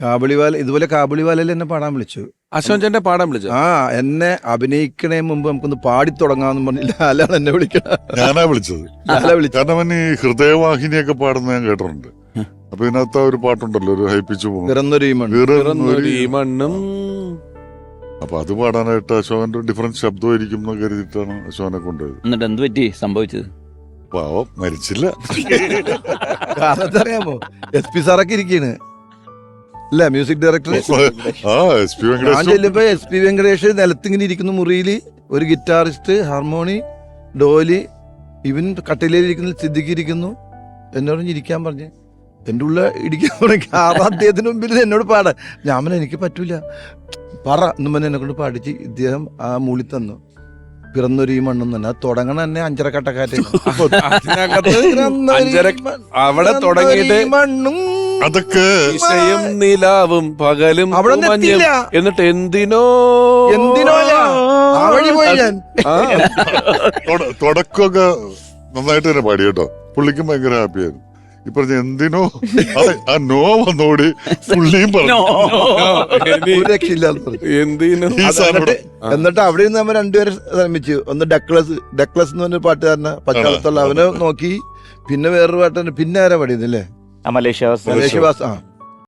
കാബുളിവാല ഇതുപോലെ കാബുളിവാലയിൽ എന്നെ പാടാൻ വിളിച്ചു. അശോകൻ ചേട്ടനെ പാടാൻ വിളിച്ചു. എന്നെ അഭിനയിക്കണേ മുമ്പ് നമുക്കൊന്ന് പാടി തുടങ്ങാന്ന് പറഞ്ഞില്ല. ലാലാണ് എന്നെ വിളിക്കണം. ഞാനാ വിളിച്ചത്. കാരണം അവൻ ഈ ഹൃദയവാഹിനിയൊക്കെ പാടുന്ന ഞാൻ കേട്ടിട്ടുണ്ട്. അപ്പൊ ഇതിനകത്ത് ഒരു പാട്ടുണ്ടല്ലോ, ഒരു ഹൈപ്പിച്ചു മണ്ണും. അപ്പൊ അത് പാടാനായിട്ട് അശോകന്റെ ഡിഫറൻറ്റ് ശബ്ദമായിരിക്കും എന്ന് കരുതിയിട്ടാണ് അശോകനെ കൊണ്ടുപോയത്. എന്നിട്ട് എന്ത് പറ്റി സംഭവിച്ചത്? പാവം മരിച്ചില്ല. അറിയാമോ, SP സാറൊക്കെ ഇരിക്കാണ് അല്ല, മ്യൂസിക് ഡയറക്ടർ. ഞാൻ ചെല്ലുമ്പോ SP വെങ്കടേഷ് നിലത്തിങ്ങനെ ഇരിക്കുന്നു മുറിയില്, ഒരു ഗിറ്റാറിസ്റ്റ്, ഹാർമോണി, ഡോലി, ഇവൻ കട്ടിലേലിരിക്കുന്ന സിദ്ദിഖ് ഇരിക്കുന്നു. എന്നോട് ഇരിക്കാൻ പറഞ്ഞ് എൻ്റെ ഉള്ള ഇടിക്കാൻ തുടങ്ങി. അദ്ദേഹത്തിന് മുമ്പിൽ എന്നോട് പാടാൻ. ഞാൻ എനിക്ക് പറ്റൂല, പറ എന്നും പറഞ്ഞ് എന്നെ കൊണ്ട് പാടിച്ച് ഇദ്ദേഹം ആ മൂളി തന്നു. പിറന്നൊരു ഈ മണ്ണും തന്നെ. അത് തുടങ്ങണ തന്നെ അഞ്ചരക്കട്ടക്കാറ്റ്. അവിടെ തുടങ്ങിയിട്ട് മണ്ണും അതൊക്കെ നിലാവും പകലും അവിടെ എന്നിട്ട് എന്തിനോ ആ വഴി പോയി ഞാൻ. തുടക്കമൊക്കെ നന്നായിട്ട് തന്നെ പാടി കേട്ടോ. പുള്ളിക്കും ഭയങ്കര ഹാപ്പിയായിരുന്നു. ഈ പറഞ്ഞ എന്തിനോ ആ നോ വന്നോടി പുള്ളിയും പറഞ്ഞു. എന്നിട്ട് അവിടെ നിന്ന് നമ്മൾ രണ്ടുപേരും ശ്രമിച്ചു. ഒന്ന് ഡക്ലസ് എന്ന് പറഞ്ഞ പാട്ടുകാരനെ പശ്ചാത്തലത്തുള്ള അവനെ നോക്കി. പിന്നെ വേറൊരു പാട്ടുകാരൻ. പിന്നെ ആരാ പാടിയതല്ലേ, മലേഷ്യ മലേഷ്യവാസ്.